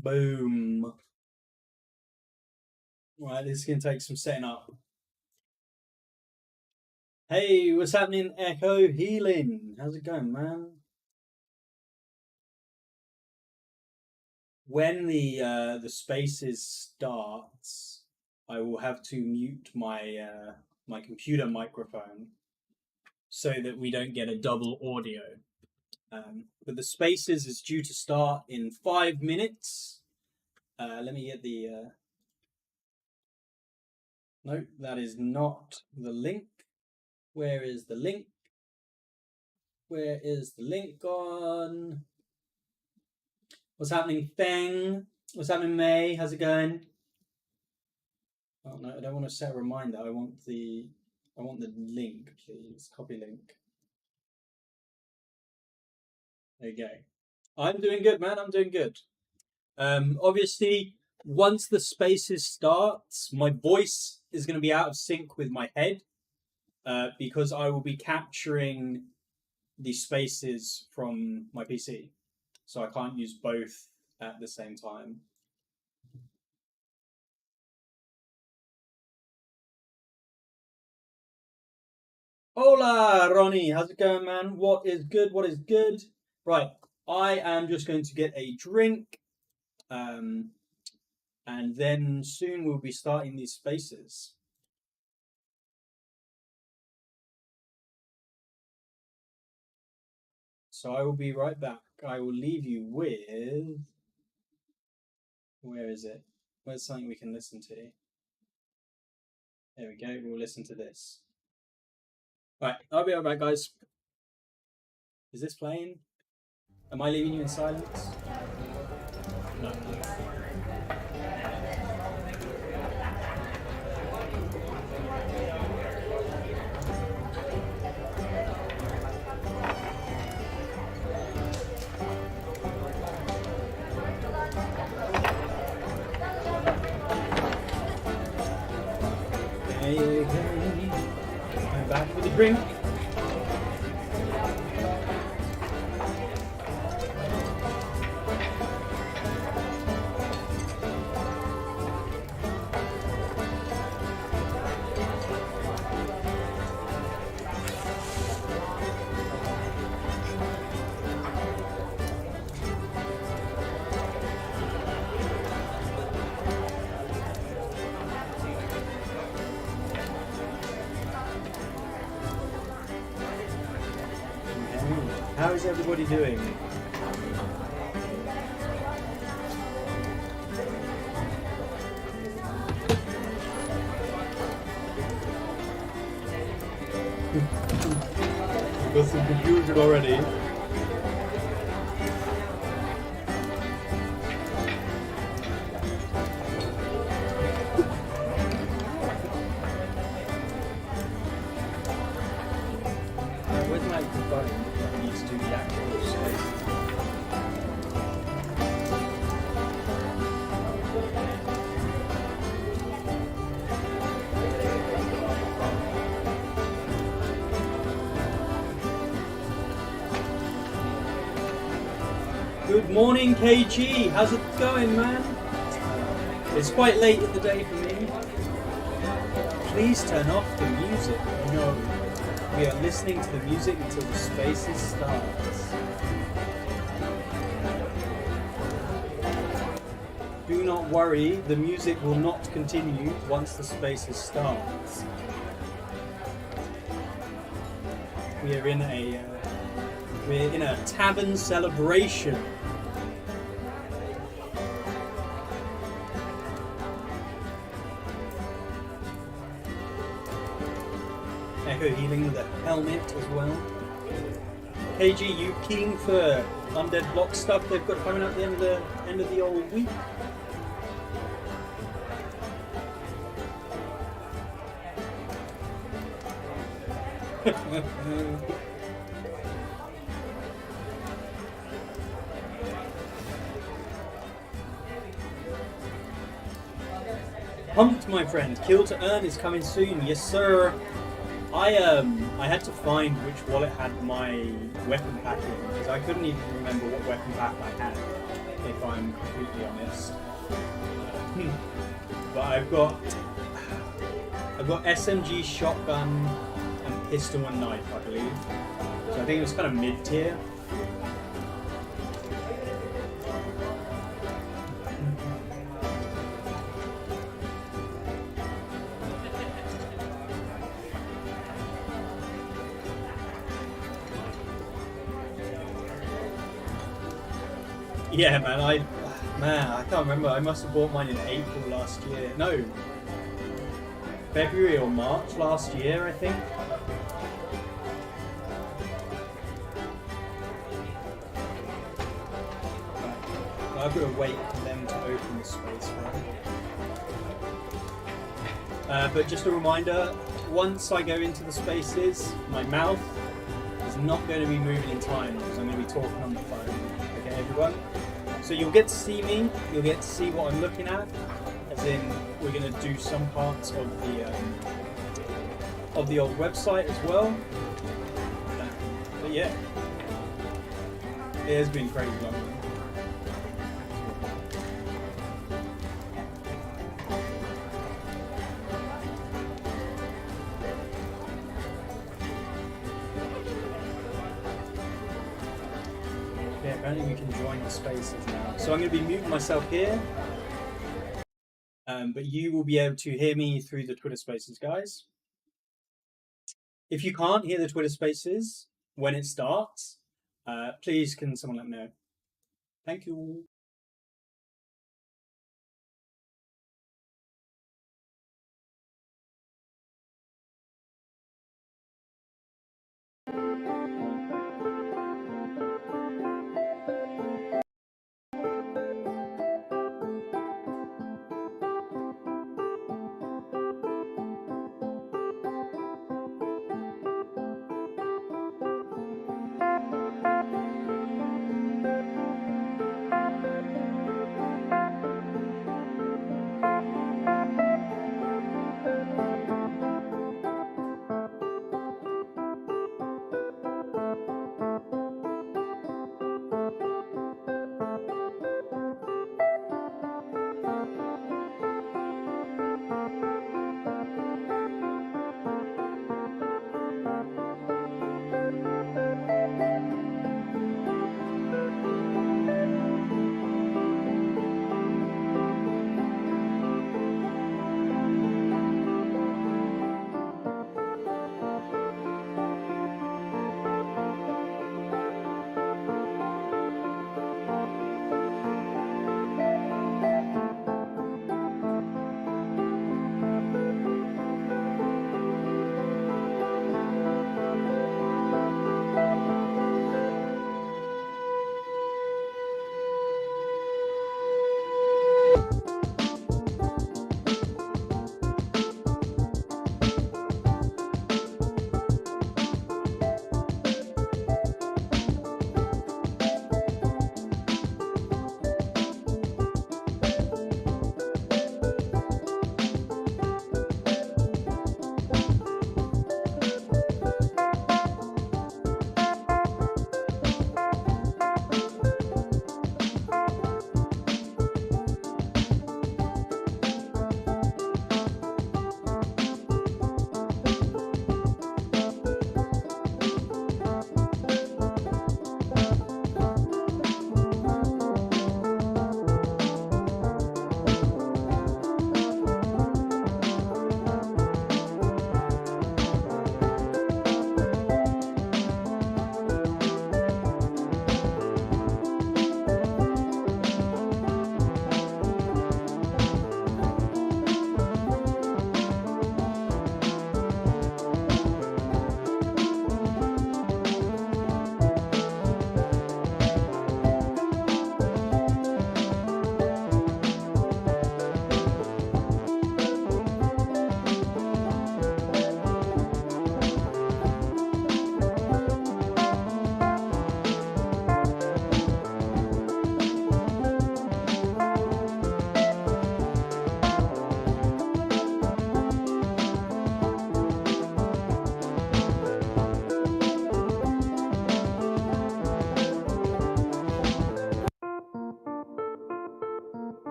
Boom. Right, this is going to take some setting up. Hey, what's happening, Echo Healing? How's it going, man? When the spaces starts, I will have to mute my my computer microphone so that we don't get a double audio. But the spaces is due to start in 5 minutes. Let me get the. No, that is not the link. Where is the link? Where is the link gone? What's happening, Feng? What's happening, May? How's it going? Oh no, I don't want to set a reminder. I want the link, please. Copy link. There you go. I'm doing good, man. I'm doing good. Obviously, once the spaces starts, my voice is going to be out of sync with my head, because I will be capturing the spaces from my PC, so I can't use both at the same time. Hola, Ronnie. How's it going, man? What is good? What is good? Right, I am just going to get a drink, and then soon we'll be starting these spaces. So I will be right back. I will leave you with... Where is it? Where's something we can listen to? There we go. We'll listen to this. Right, I'll be right back, guys. Is this playing? Am I leaving you in silence? No. Hey, I'm back with a drink. How is everybody doing? Got some confusion already. Where's my button that needs to do the actual space? Good morning, KG. How's it going, man? It's quite late in the day for me. Please turn off the music. No. We are listening to the music until the spaces starts. Do not worry, the music will not continue once the spaces starts. We are in a tavern celebration. Echo healing with a helmet as well. KG, you keen for Undead Block stuff they've got coming up at the end of the old week? Pumped, my friend. Kill to Earn is coming soon. Yes, sir. I had to find which wallet had my weapon pack in because I couldn't even remember what weapon pack I had. if I'm completely honest. But I've got SMG, shotgun, and pistol and knife, I believe. So I think it was kind of mid-tier. Yeah, man, I can't remember. I must have bought mine in April last year. No, February or March last year, I think. I've got to wait for them to open the space for it. But just a reminder, once I go into the spaces, my mouth is not going to be moving in time because I'm going to be talking on the phone. Okay, everyone? So you'll get to see me, you'll get to see what I'm looking at, as in we're going to do some parts of the old website as well. But yeah, it has been crazy long. Yeah, apparently we can join the spaces now. So I'm going to be muting myself here. But you will be able to hear me through the Twitter spaces, guys. If you can't hear the Twitter spaces when it starts, please can someone let me know. Thank you.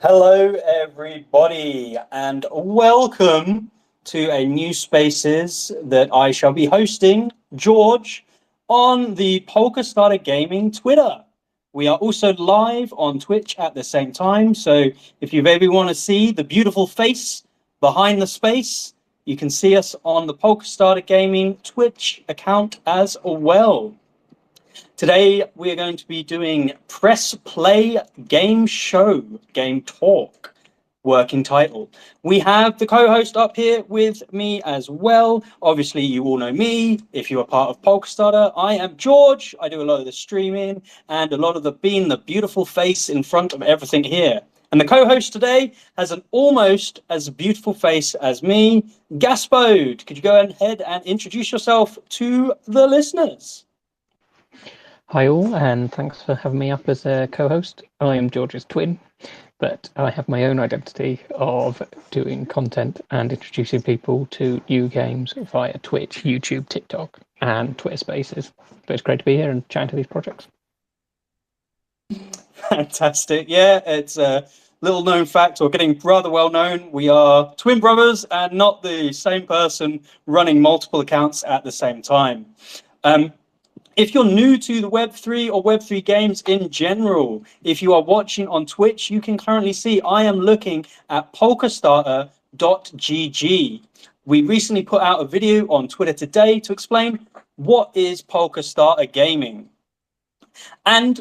Hello, everybody, and welcome to a new Spaces that I shall be hosting, George, on the Polka Starter Gaming Twitter. We are also live on Twitch at the same time, so if you ever want to see the beautiful face behind the space, you can see us on the Polka Starter Gaming Twitch account as well. Today, we are going to be doing Press Play Game Show, Game Talk, working title. We have the co-host up here with me as well. Obviously, you all know me. If you are part of Polkstarter, I am George. I do a lot of the streaming and a lot of the being the beautiful face in front of everything here. And the co-host today has an almost as beautiful face as me, Gaspode. Could you go ahead and introduce yourself to the listeners? Hi all, and thanks for having me up as a co-host. I am George's twin, but I have my own identity of doing content and introducing people to new games via Twitch, YouTube, TikTok, and Twitter Spaces. But it's great to be here and chatting to these projects. Fantastic. Yeah, it's a little known fact, or getting rather well known. We are twin brothers and not the same person running multiple accounts at the same time. If you're new to the Web3 or Web3 games in general, if you are watching on Twitch, you can currently see I am looking at polkastarter.gg. We recently put out a video on Twitter today to explain what is Polkastarter Gaming. And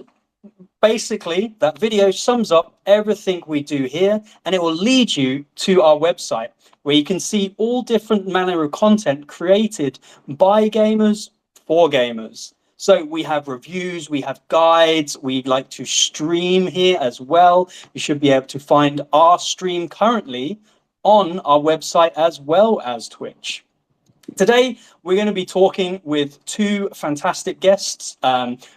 basically, that video sums up everything we do here, and it will lead you to our website, where you can see all different manner of content created by gamers for gamers. So we have reviews, we have guides, we like to stream here as well. You should be able to find our stream currently on our website as well as Twitch. Today, we're going to be talking with two fantastic guests.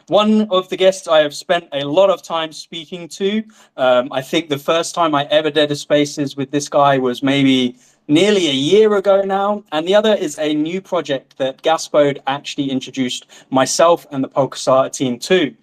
One of the guests I have spent a lot of time speaking to. I think the first time I ever did a Spaces with this guy was maybe nearly a year ago now. And the other is a new project that Gaspode actually introduced myself and the Polkastarter team to.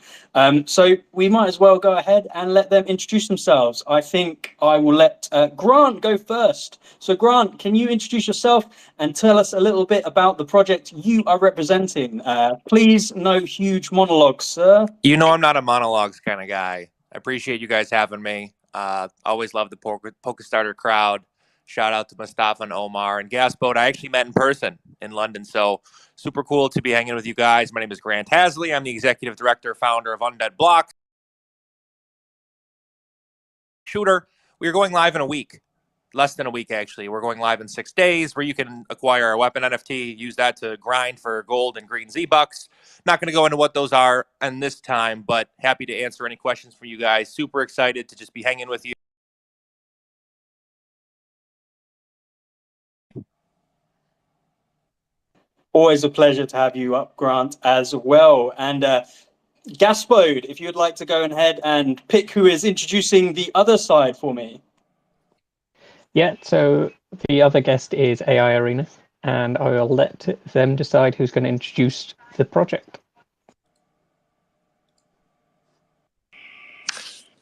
So we might as well go ahead and let them introduce themselves. I think I will let Grant go first. So Grant, can you introduce yourself and tell us a little bit about the project you are representing? Please, no huge monologues, sir. You know I'm not a monologues kind of guy. I appreciate you guys having me. Always love the Polkastarter crowd. Shout out to Mustafa and Omar and Gasboat. I actually met in person in London, so super cool to be hanging with you guys. My name is Grant Hasley. I'm the executive director, founder of Undead Block Shooter. We are going live in a week. Less than a week, actually. We're going live in 6 days, where you can acquire a weapon NFT, use that to grind for gold and green Z-Bucks. Not going to go into what those are in this time, but happy to answer any questions for you guys. Super excited to just be hanging with you. Always a pleasure to have you up, Grant, as well. And Gaspode, if you'd like to go ahead and pick who is introducing the other side for me. Yeah, so the other guest is AI Arena, and I will let them decide who's going to introduce the project.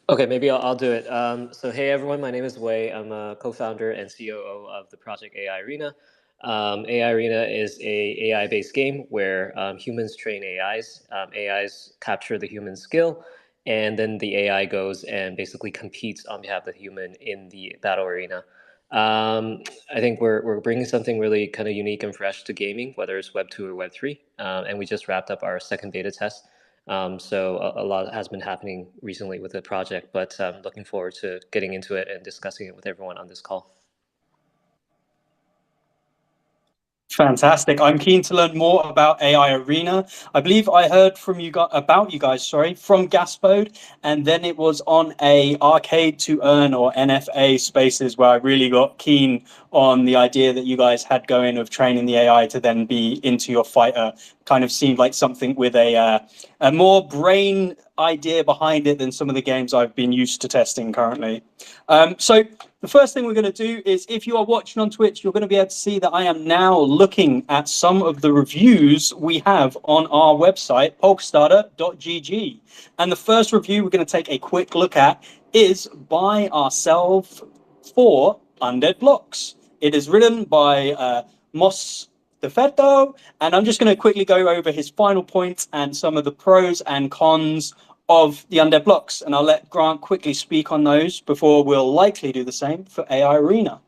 Okay, maybe I'll do it. So hey everyone, my name is Wei. I'm a co-founder and COO of the project AI Arena. AI Arena is a AI-based game where humans train AIs. AIs capture the human skill, and then the AI goes and basically competes on behalf of the human in the battle arena. I think we're bringing something really kind of unique and fresh to gaming, whether it's Web 2 or Web 3. And we just wrapped up our second beta test. So a lot has been happening recently with the project, but looking forward to getting into it and discussing it with everyone on this call. Fantastic. I'm keen to learn more about AI Arena. I believe I heard from you about you guys, from Gaspode, and then it was on a Arcade to Earn or NFA Spaces where I really got keen on the idea that you guys had going of training the AI to then be into your fighter. Kind of seemed like something with a more brain idea behind it than some of the games I've been used to testing currently. So the first thing we're going to do is, if you are watching on Twitch, you're going to be able to see that I am now looking at some of the reviews we have on our website, polkastarter.gg. And the first review we're going to take a quick look at is by ourselves for Undead Blocks. It is written by Moss Defetto, and I'm just going to quickly go over his final points and some of the pros and cons of the Undead Blocks, and I'll let Grant quickly speak on those before we'll likely do the same for AI Arena.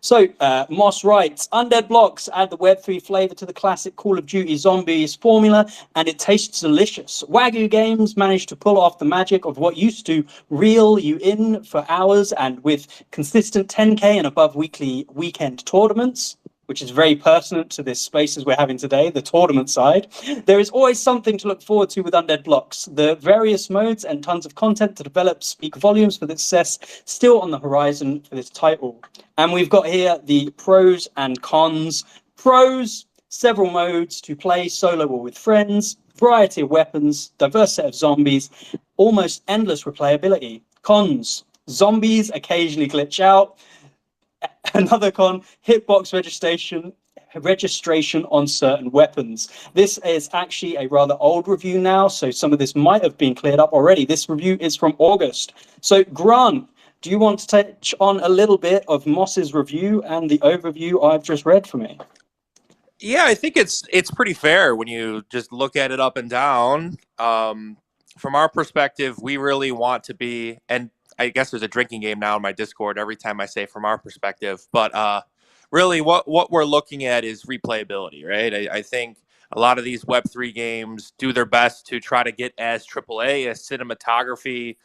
So, Moss writes, Undead Blocks add the Web3 flavor to the classic Call of Duty Zombies formula, and it tastes delicious. Wagyu Games managed to pull off the magic of what used to reel you in for hours, and with consistent 10K and above weekly weekend tournaments, which is very pertinent to this space as we're having today, the tournament side. There is always something to look forward to with Undead Blocks. The various modes and tons of content to develop speak volumes for the success still on the horizon for this title. And we've got here the pros and cons. Pros, several modes to play solo or with friends, variety of weapons, diverse set of zombies, almost endless replayability. Cons, zombies occasionally glitch out. Another con, hitbox registration on certain weapons. This is actually a rather old review now, so some of this might have been cleared up already. This review is from August. So Grant, do you want to touch on a little bit of Moss's review and the overview I've just read for me? Yeah, I think it's pretty fair when you just look at it up and down. From our perspective, we really want to be, and I guess there's a drinking game now in my Discord every time I say from our perspective, but really what we're looking at is replayability, right? I think a lot of these Web3 games do their best to try to get as AAA, as cinematography,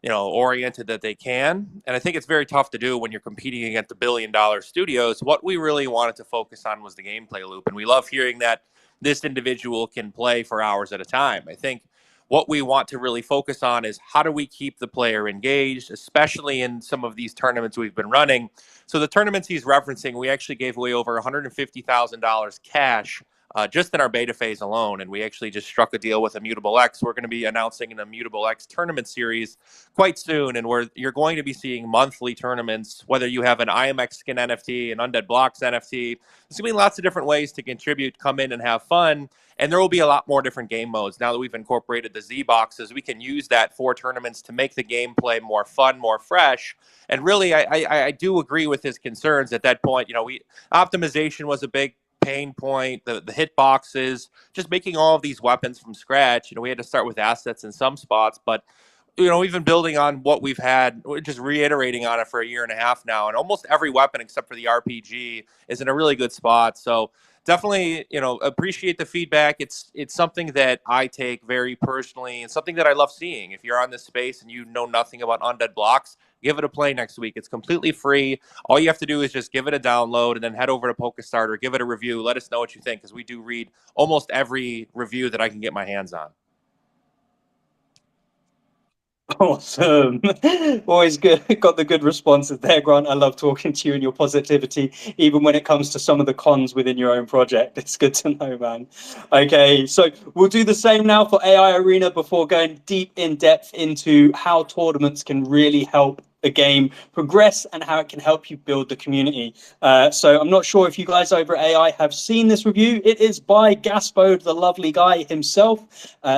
oriented that they can. And I think it's very tough to do when you're competing against the billion-dollar studios. What we really wanted to focus on was the gameplay loop. And we love hearing that this individual can play for hours at a time. I think what we want to really focus on is how do we keep the player engaged, especially in some of these tournaments we've been running. So the tournaments he's referencing, we actually gave away over $150,000 cash just in our beta phase alone. And we actually just struck a deal with Immutable X. We're going to be announcing an Immutable X tournament series quite soon. And you're going to be seeing monthly tournaments, whether you have an IMX skin NFT, an Undead Blocks NFT. There's going to be lots of different ways to contribute, come in and have fun. And there will be a lot more different game modes. Now that we've incorporated the Z boxes, we can use that for tournaments to make the gameplay more fun, more fresh. And really, I do agree with his concerns at that point. Optimization was a big pain point, the hit boxes, just making all of these weapons from scratch. We had to start with assets in some spots, but even building on what we've had, just reiterating on it for a year and a half now, and almost every weapon except for the RPG is in a really good spot. So definitely, appreciate the feedback. It's something that I take very personally and something that I love seeing. If you're on this space and you know nothing about Undead Blocks, give it a play next week. It's completely free. All you have to do is just give it a download and then head over to PokeStarter, give it a review. Let us know what you think, because we do read almost every review that I can get my hands on. Awesome. Always good. Got the good responses there, Grant. I love talking to you and your positivity, even when it comes to some of the cons within your own project. It's good to know, man. Okay, so we'll do the same now for AI Arena before going deep in depth into how tournaments can really help a game progress and how it can help you build the community. So I'm not sure if you guys over at AI have seen this review. It is by Gaspode, the lovely guy himself.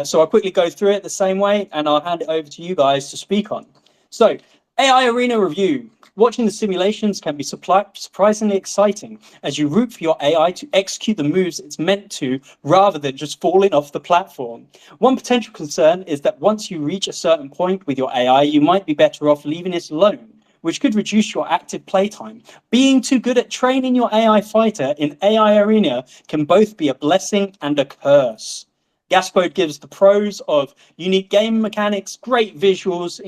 So I'll quickly go through it the same way and I'll hand it over to you guys to speak on. So AI Arena review. Watching the simulations can be surprisingly exciting as you root for your AI to execute the moves it's meant to rather than just falling off the platform. One potential concern is that once you reach a certain point with your AI, you might be better off leaving it alone, which could reduce your active playtime. Being too good at training your AI fighter in AI Arena can both be a blessing and a curse. Gaspode gives the pros of unique game mechanics, great visuals,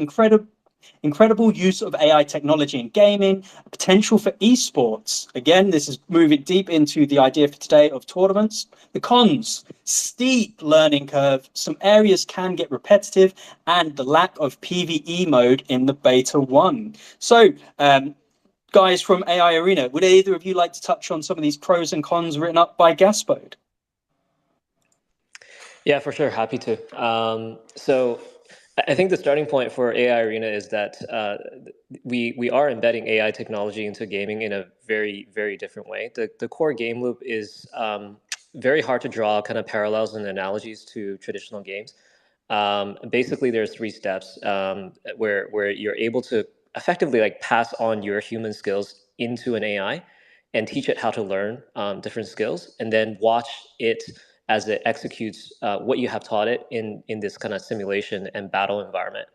incredible use of AI technology in gaming, potential for esports. Again, this is moving deep into the idea for today of tournaments. The cons, steep learning curve. Some areas can get repetitive and the lack of PvE mode in the beta 1. So, guys from AI Arena, would either of you like to touch on some of these pros and cons written up by Gaspode? Yeah, for sure. Happy to. So I think the starting point for AI Arena is that we are embedding AI technology into gaming in a very, very different way. The core game loop is very hard to draw kind of parallels and analogies to traditional games. Basically, there's 3 steps where you're able to effectively like pass on your human skills into an AI and teach it how to learn different skills, and then watch it as it executes what you have taught it in this kind of simulation and battle environment.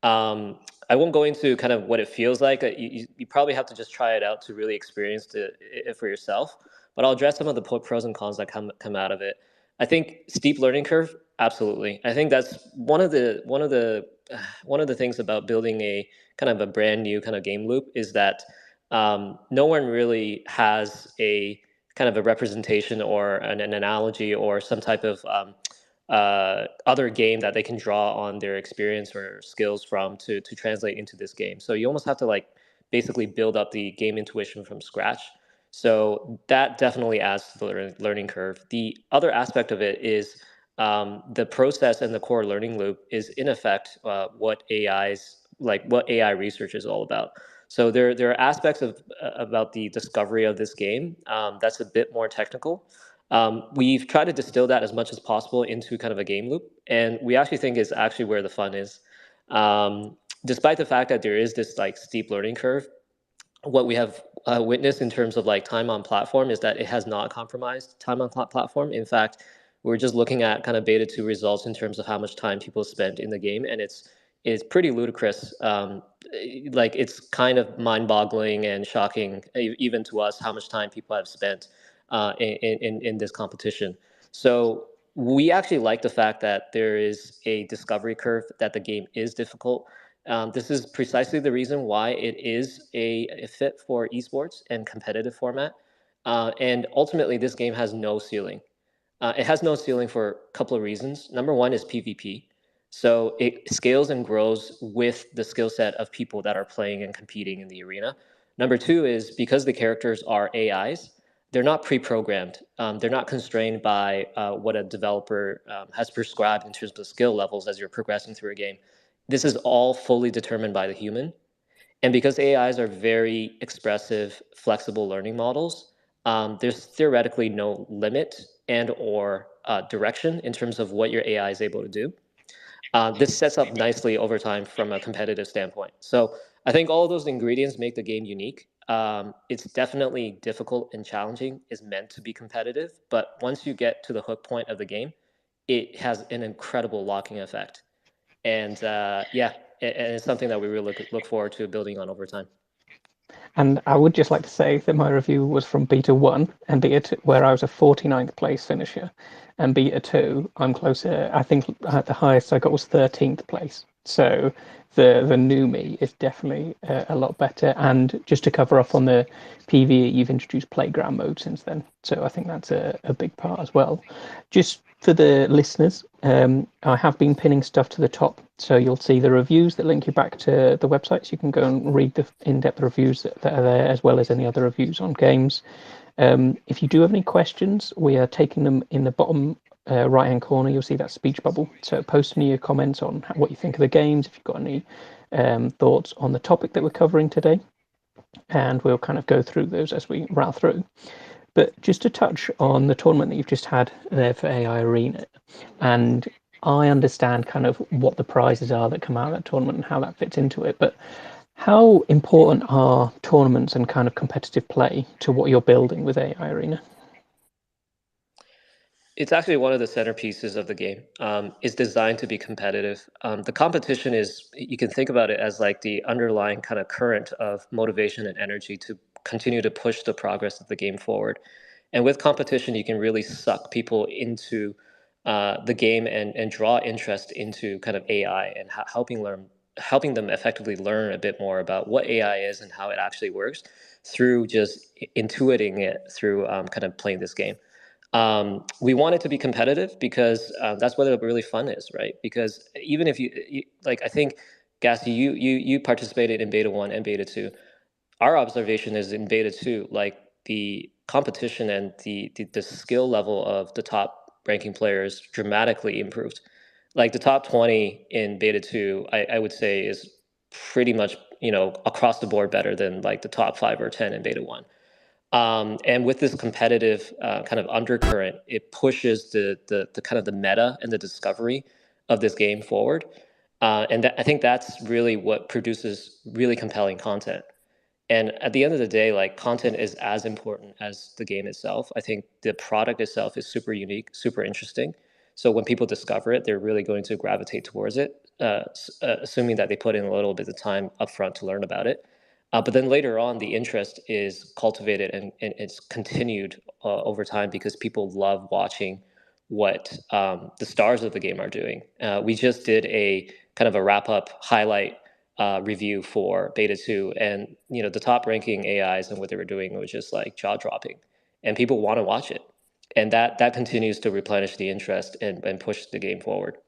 Um, I won't go into kind of what it feels like. You probably have to just try it out to really experience it for yourself. But I'll address some of the pros and cons that come out of it. I think steep learning curve, absolutely. I think that's one of the things about building a kind of a brand new kind of game loop is that no one really has a kind of a representation or an analogy or some type of other game that they can draw on their experience or skills from to translate into this game. So you almost have to like basically build up the game intuition from scratch. So that definitely adds to the learning curve. The other aspect of it is the process and the core learning loop is in effect what AI research is all about. So there are aspects of about the discovery of this game that's a bit more technical. We've tried to distill that as much as possible into kind of a game loop, and we actually think is actually where the fun is. Despite the fact that there is this like steep learning curve, what we have witnessed in terms of like time on platform is that it has not compromised time on platform. In fact, we're just looking at kind of beta 2 results in terms of how much time people spent in the game, and it's pretty ludicrous. Like it's kind of mind-boggling and shocking, even to us, how much time people have spent in this competition. So we actually like the fact that there is a discovery curve, that the game is difficult. This is precisely the reason why it is a fit for esports and competitive format. And ultimately, this game has no ceiling. It has no ceiling for a couple of reasons. Number one is PvP. So it scales and grows with the skill set of people that are playing and competing in the arena. Number two is because the characters are AIs, they're not pre-programmed. They're not constrained by what a developer has prescribed in terms of skill levels as you're progressing through a game. This is all fully determined by the human. And because AIs are very expressive, flexible learning models, there's theoretically no limit and or direction in terms of what your AI is able to do. This sets up nicely over time from a competitive standpoint. So I think all of those ingredients make the game unique. It's definitely difficult and challenging. It's meant to be competitive, but once you get to the hook point of the game, it has an incredible locking effect. And yeah, and it's something that we really look forward to building on over time. And I would just like to say that my review was from Beta 1 and Beta 2, where I was a 49th place finisher. And Beta 2, I'm closer, I think at the highest I got was 13th place. So the new me is definitely a lot better. And just to cover off on the PvE, you've introduced playground mode since then. So I think that's a big part as well. Just for the listeners, I have been pinning stuff to the top. So you'll see the reviews that link you back to the website. So you can go and read the in-depth reviews that are there, as well as any other reviews on games. If you do have any questions, we are taking them in the bottom right-hand corner. You'll see that speech bubble. So post any of your comments on what you think of the games, if you've got any thoughts on the topic that we're covering today. And we'll kind of go through those as we rattle through. But just to touch on the tournament that you've just had there for AI Arena, and I understand kind of what the prizes are that come out of that tournament and how that fits into it, but how important are tournaments and kind of competitive play to what you're building with AI Arena? It's actually one of the centerpieces of the game. It's designed to be competitive. The competition is, you can think about it as like the underlying kind of current of motivation and energy to continue to push the progress of the game forward. And with competition, you can really suck people into the game and draw interest into kind of AI and helping them effectively learn a bit more about what AI is and how it actually works through just intuiting it through kind of playing this game. We want it to be competitive because that's where the really fun is, right? Because even if you like, I think, Gassy, you participated in beta 1 and beta 2. Our observation is in beta 2, like the competition and the skill level of the top ranking players dramatically improved. Like the top 20 in beta 2, I would say is pretty much, across the board better than like the top 5 or 10 in beta 1. And with this competitive kind of undercurrent, it pushes the kind of the meta and the discovery of this game forward. I think that's really what produces really compelling content. And at the end of the day, like, content is as important as the game itself. I think the product itself is super unique, super interesting. So when people discover it, they're really going to gravitate towards it, assuming that they put in a little bit of time upfront to learn about it. But then later on, the interest is cultivated and it's continued over time because people love watching what the stars of the game are doing. We just did a kind of a wrap up highlight review for beta 2, and the top ranking AIs and what they were doing was just like jaw dropping, and people want to watch it, and that continues to replenish the interest and push the game forward.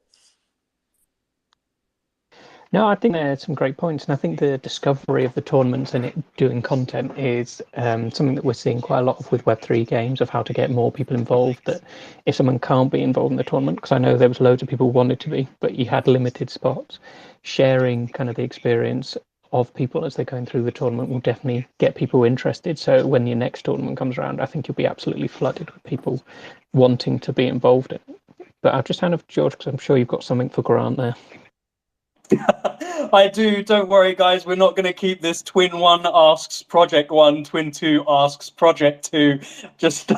No, I think there's some great points, and I think the discovery of the tournaments and it doing content is something that we're seeing quite a lot of with Web3 games, of how to get more people involved. That if someone can't be involved in the tournament, because I know there was loads of people who wanted to be, but you had limited spots, sharing kind of the experience of people as they're going through the tournament will definitely get people interested. So when your next tournament comes around, I think you'll be absolutely flooded with people wanting to be involved in it. But I'll just hand off to George, because I'm sure you've got something for Grant there. I do. Don't worry, guys. We're not going to keep this Twin 1 asks Project 1, Twin 2 asks Project 2. Just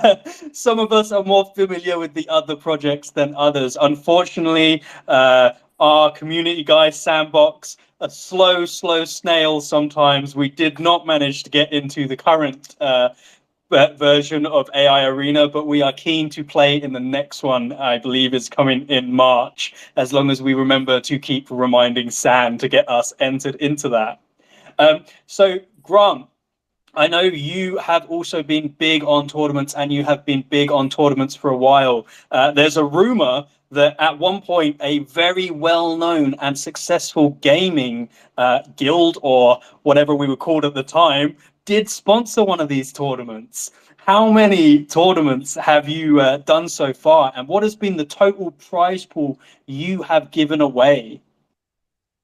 some of us are more familiar with the other projects than others. Unfortunately, our community guy, Sandbox, a slow snail sometimes. We did not manage to get into the current version of AI Arena, but we are keen to play in the next one. I believe is coming in March, as long as we remember to keep reminding Sam to get us entered into that. So Grant, I know you have also been big on tournaments, and you have been big on tournaments for a while. There's a rumor that at one point a very well-known and successful gaming guild, or whatever we were called at the time, did sponsor one of these tournaments. How many tournaments have you done so far, and what has been the total prize pool you have given away?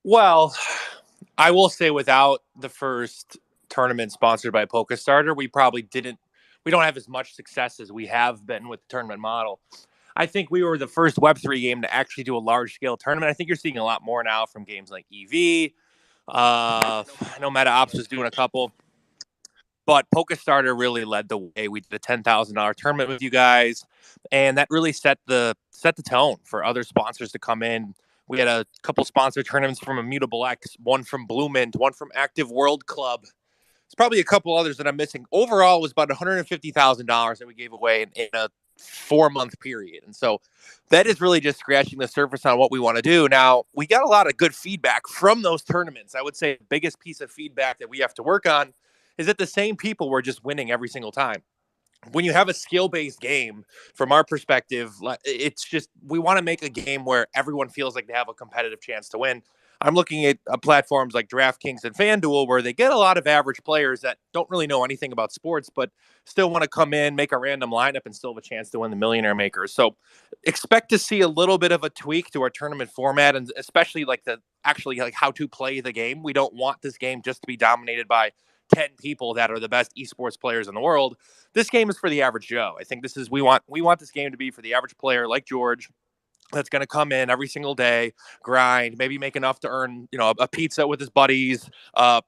Well, I will say, without the first tournament sponsored by PokeStarter, we don't have as much success as we have been with the tournament model. I think we were the first Web3 game to actually do a large scale tournament. I think you're seeing a lot more now from games like EV. I know MetaOps was doing a couple, but PokeStarter really led the way. We did a $10,000 tournament with you guys, and that really set the tone for other sponsors to come in. We had a couple sponsored tournaments from Immutable X, one from Bloomint, one from Active World Club. There's probably a couple others that I'm missing. Overall, it was about $150,000 that we gave away in a 4-month period. And so that is really just scratching the surface on what we want to do. Now, we got a lot of good feedback from those tournaments. I would say the biggest piece of feedback that we have to work on is that the same people were just winning every single time. When you have a skill-based game, from our perspective, it's just, we want to make a game where everyone feels like they have a competitive chance to win. I'm looking at platforms like DraftKings and FanDuel, where they get a lot of average players that don't really know anything about sports, but still want to come in, make a random lineup, and still have a chance to win the Millionaire Makers. So expect to see a little bit of a tweak to our tournament format, and especially like how to play the game. We don't want this game just to be dominated by 10 people that are the best esports players in the world. This game is for the average Joe. I think we want this game to be for the average player like George, that's going to come in every single day, grind, maybe make enough to earn, a pizza with his buddies,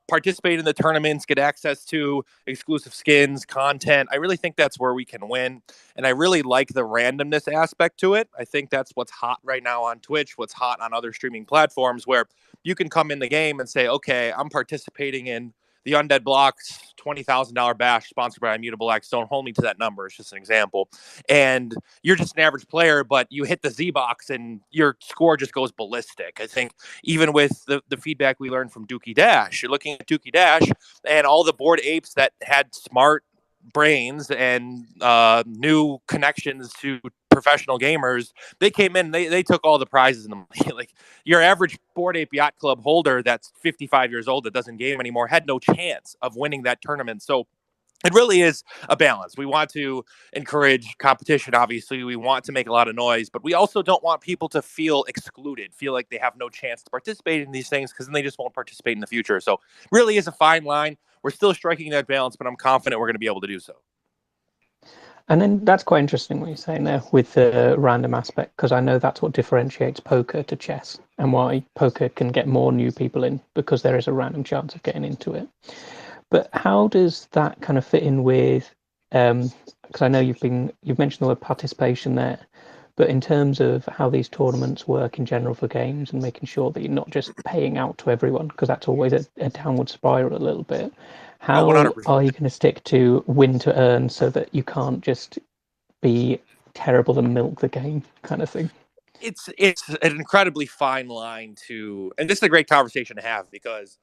participate in the tournaments, get access to exclusive skins, content. I really think that's where we can win. And I really like the randomness aspect to it. I think that's what's hot right now on Twitch, what's hot on other streaming platforms, where you can come in the game and say, okay, I'm participating in the Undead Blocks $20,000 bash sponsored by Immutable X. Don't hold me to that number. It's just an example. And you're just an average player, but you hit the Z box and your score just goes ballistic. I think even with the feedback we learned from Dookie Dash, you're looking at Dookie Dash and all the bored apes that had smart brains and new connections to professional gamers, they came in, they took all the prizes in the money. Like, your average Bored Ape Yacht Club holder that's 55 years old that doesn't game anymore had no chance of winning that tournament. So it really is a balance. We want to encourage competition, obviously. We want to make a lot of noise, but we also don't want people to feel excluded, feel like they have no chance to participate in these things, because then they just won't participate in the future. So it really is a fine line. We're still striking that balance, but I'm confident we're going to be able to do so. And then that's quite interesting what you're saying there with the random aspect, because I know that's what differentiates poker to chess and why poker can get more new people in, because there is a random chance of getting into it. But how does that kind of fit in with, because I know you've mentioned the word participation there, but in terms of how these tournaments work in general for games and making sure that you're not just paying out to everyone, because that's always a downward spiral a little bit. Oh, How 100%. are you going to stick to win to earn so that you can't just be terrible and milk the game kind of thing? It's an incredibly fine line to, and this is a great conversation to have, because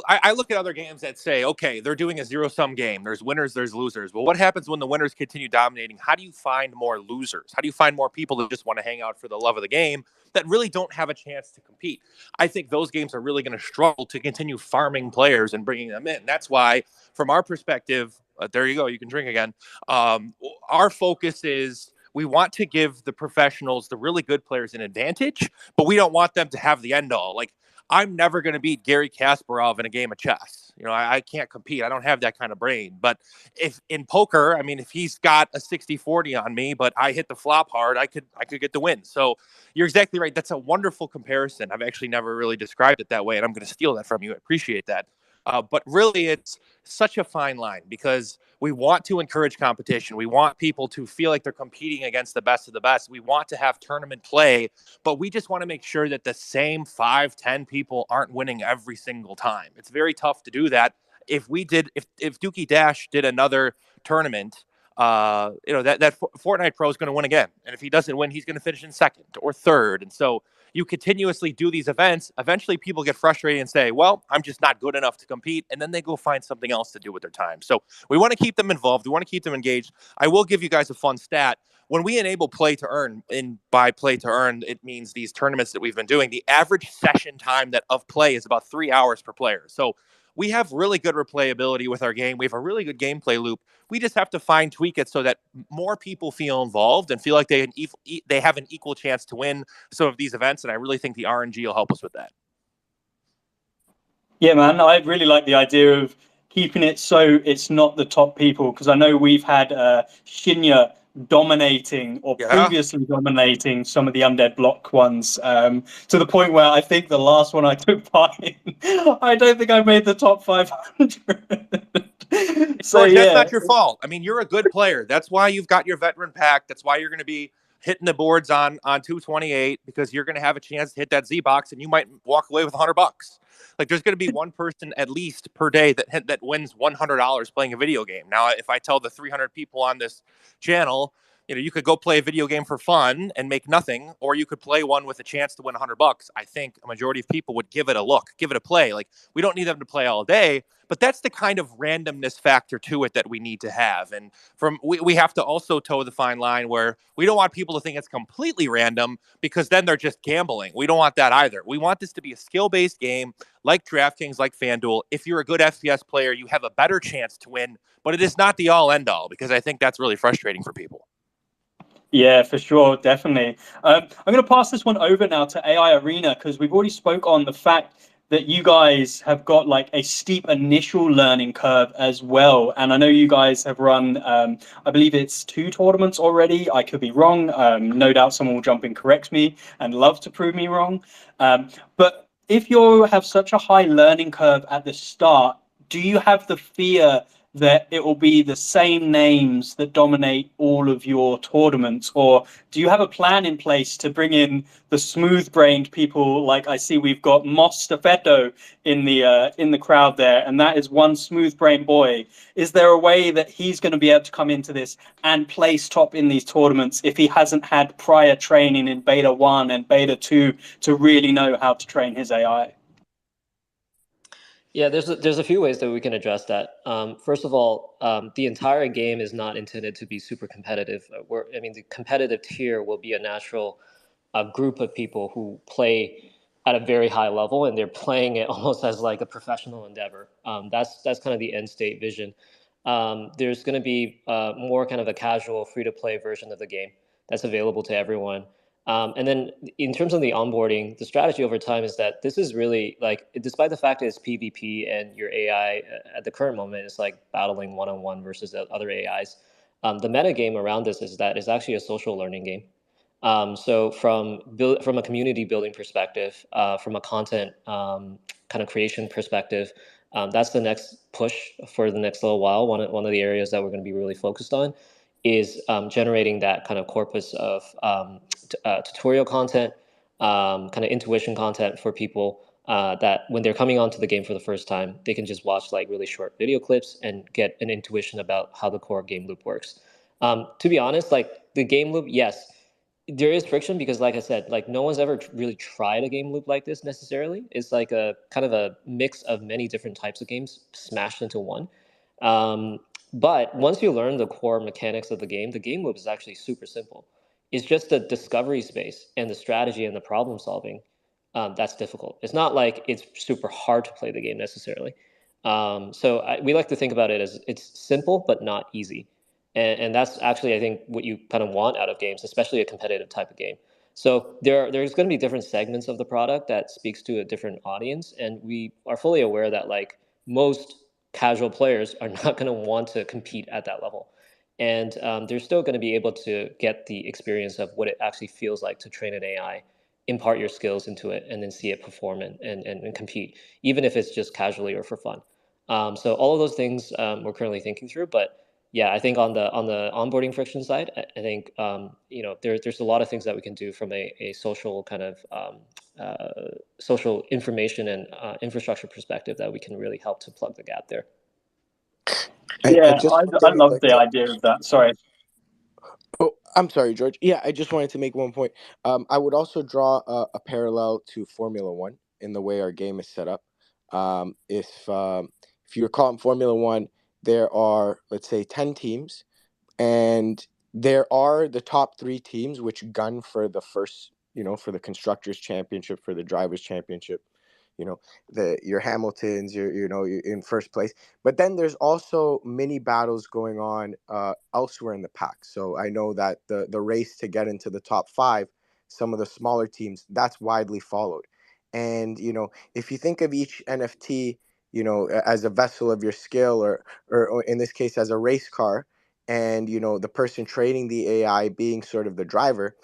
I look at other games that say, okay, they're doing a zero-sum game. There's winners, there's losers. Well, what happens when the winners continue dominating? How do you find more losers? How do you find more people that just want to hang out for the love of the game that really don't have a chance to compete? I think those games are really going to struggle to continue farming players and bringing them in. That's why, from our perspective, there you go, you can drink again. Our focus is, we want to give the professionals, the really good players, an advantage, but we don't want them to have the end all. Like, I'm never going to beat Gary Kasparov in a game of chess. I can't compete. I don't have that kind of brain. But if in poker, I mean, if he's got a 60-40 on me, but I hit the flop hard, I could get the win. So you're exactly right. That's a wonderful comparison. I've actually never really described it that way, and I'm going to steal that from you. I appreciate that. But really, it's such a fine line, because we want to encourage competition. We want people to feel like they're competing against the best of the best. We want to have tournament play, but we just want to make sure that the same 5-10 people aren't winning every single time. It's very tough to do that. If Dookie Dash did another tournament, that Fortnite Pro is going to win again. And if he doesn't win, he's going to finish in second or third. And so you continuously do these events. Eventually people get frustrated and say, well, I'm just not good enough to compete. And then they go find something else to do with their time. So we want to keep them involved. We want to keep them engaged. I will give you guys a fun stat. When we enable play to earn, and by play to earn, it means these tournaments that we've been doing, the average session time of play is about 3 hours per player. So we have really good replayability with our game. We have a really good gameplay loop. We just have to fine tweak it so that more people feel involved and feel like they have an equal chance to win some of these events. And I really think the RNG will help us with that. Yeah, man, I really like the idea of keeping it so it's not the top people, because I know we've had Shinya dominating, or previously dominating, some of the Undead Block ones, to the point where I think the last one I took part in, I don't think I made the top 500. So George, yeah, that's not your fault. I mean, you're a good player. That's why you've got your veteran pack. That's why you're going to be hitting the boards on 228, because you're going to have a chance to hit that Z box, and you might walk away with $100. Like, there's going to be one person at least per day that wins $100 playing a video game. Now, if I tell the 300 people on this channel, you could go play a video game for fun and make nothing, or you could play one with a chance to win $100. I think a majority of people would give it a look, give it a play. Like, we don't need them to play all day, but that's the kind of randomness factor to it that we need to have. And we have to also toe the fine line where we don't want people to think it's completely random, because then they're just gambling. We don't want that either. We want this to be a skill-based game, like DraftKings, like FanDuel. If you're a good FPS player, you have a better chance to win, but it is not the all end all, because I think that's really frustrating for people. Yeah, for sure, definitely. I'm going to pass this one over now to AI Arena, because we've already spoke on the fact that you guys have got like a steep initial learning curve as well. And I know you guys have run, I believe it's 2 tournaments already. I could be wrong. No doubt someone will jump in, correct me, and love to prove me wrong. But if you have such a high learning curve at the start, do you have the fear that it will be the same names that dominate all of your tournaments? Or do you have a plan in place to bring in the smooth-brained people? Like, I see we've got Moss Stafetto in the crowd there, and that is one smooth-brained boy. Is there a way that he's going to be able to come into this and place top in these tournaments if he hasn't had prior training in Beta 1 and Beta 2 to really know how to train his AI? Yeah, there's a few ways that we can address that. First of all, the entire game is not intended to be super competitive. The competitive tier will be a natural group of people who play at a very high level, and they're playing it almost as like a professional endeavor. That's kind of the end state vision. There's going to be more kind of a casual, free-to-play version of the game that's available to everyone. And then in terms of the onboarding, the strategy over time is that this is really like, despite the fact that it's PvP and your AI at the current moment is like battling one-on-one versus other AIs, The meta game around this is that it's actually a social learning game. So from a community building perspective, from a content kind of creation perspective, that's the next push for the next little while. One of the areas that we're going to be really focused on is generating that kind of corpus of tutorial content, kind of intuition content for people that when they're coming onto the game for the first time, they can just watch like really short video clips and get an intuition about how the core game loop works. To be honest, like the game loop, yes, there is friction because, like I said, like no one's ever really tried a game loop like this necessarily. It's like a kind of a mix of many different types of games smashed into one. Um, but once you learn the core mechanics of the game loop is actually super simple. It's just the discovery space and the strategy and the problem solving that's difficult. It's not like it's super hard to play the game necessarily. We like to think about it as it's simple but not easy. And that's actually, I think, what you kind of want out of games, especially a competitive type of game. So there's going to be different segments of the product that speaks to a different audience. And we are fully aware that like most casual players are not going to want to compete at that level. And they're still going to be able to get the experience of what it actually feels like to train an AI, impart your skills into it, and then see it perform and compete, even if it's just casually or for fun. So all of those things we're currently thinking through, but yeah, I think on the onboarding friction side, I think there's a lot of things that we can do from a social kind of social information and infrastructure perspective that we can really help to plug the gap there. I love the idea of that. Sorry. Oh, I'm sorry, George. Yeah, I just wanted to make one point. I would also draw a parallel to Formula One in the way our game is set up. If you recall in Formula One, there are, let's say, 10 teams, and there are the top 3 teams which gun for the first, for the constructors championship, for the drivers championship. Your Hamiltons, you're in first place. But then there's also mini battles going on elsewhere in the pack. So I know that the race to get into the top 5, some of the smaller teams, that's widely followed. And if you think of each NFT, as a vessel of your skill, or in this case as a race car, and the person training the AI being sort of the driver,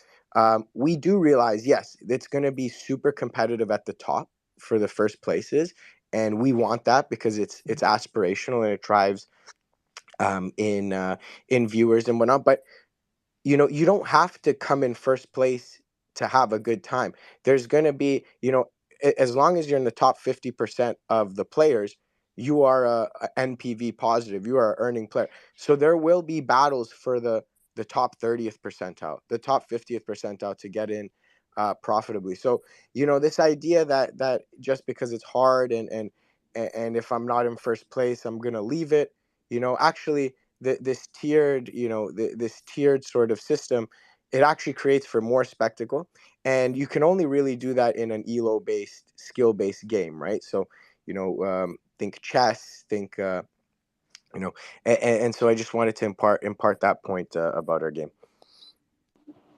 we do realize, yes, it's going to be super competitive at the top for the first places, and we want that because it's aspirational and it drives in viewers and whatnot. But you don't have to come in first place to have a good time. There's going to be, as long as you're in the top 50% of the players, you are a NPV positive, you are an earning player. So there will be battles for the top 30th percentile, the top 50th percentile to get in profitably. So this idea that just because it's hard and if I'm not in first place, I'm gonna leave it. Actually, this tiered, this tiered sort of system, it actually creates for more spectacle, and you can only really do that in an elo-based, skill-based game, right? So think chess, think and so I just wanted to impart that point about our game.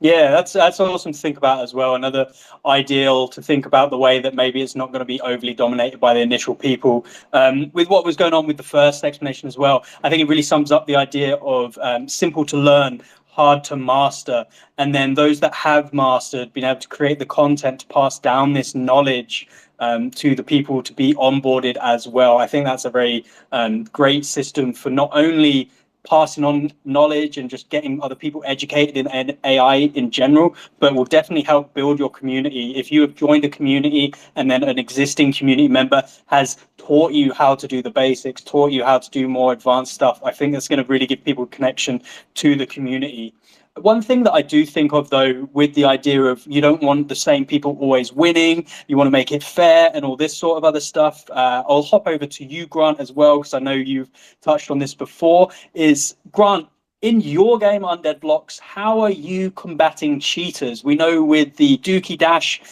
Yeah, that's awesome to think about as well. Another ideal to think about the way that maybe it's not going to be overly dominated by the initial people. With what was going on with the first explanation as well, I think it really sums up the idea of simple to learn, hard to master, and then those that have mastered being able to create the content to pass down this knowledge to the people to be onboarded as well. I think that's a very great system for not only passing on knowledge and just getting other people educated in AI in general, but will definitely help build your community. If you have joined a community and then an existing community member has taught you how to do the basics, taught you how to do more advanced stuff, I think that's going to really give people a connection to the community. One thing that I do think of, though, with the idea of you don't want the same people always winning, you want to make it fair and all this sort of other stuff. I'll hop over to you, Grant, as well, because I know you've touched on this before. Is Grant, in your game Undead Blocks, how are you combating cheaters? We know with the Dookie Dash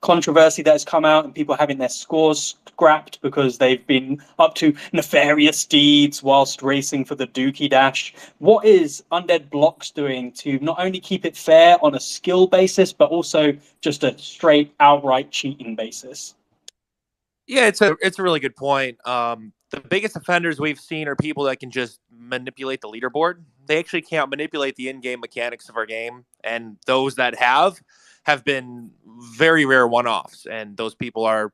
controversy that has come out and people having their scores scrapped because they've been up to nefarious deeds whilst racing for the Dookie Dash. What is Undead Blocks doing to not only keep it fair on a skill basis, but also just a straight outright cheating basis? Yeah, it's a really good point. The biggest offenders we've seen are people that can just manipulate the leaderboard. they actually can't manipulate the in-game mechanics of our game, and those that have been very rare one-offs, and those people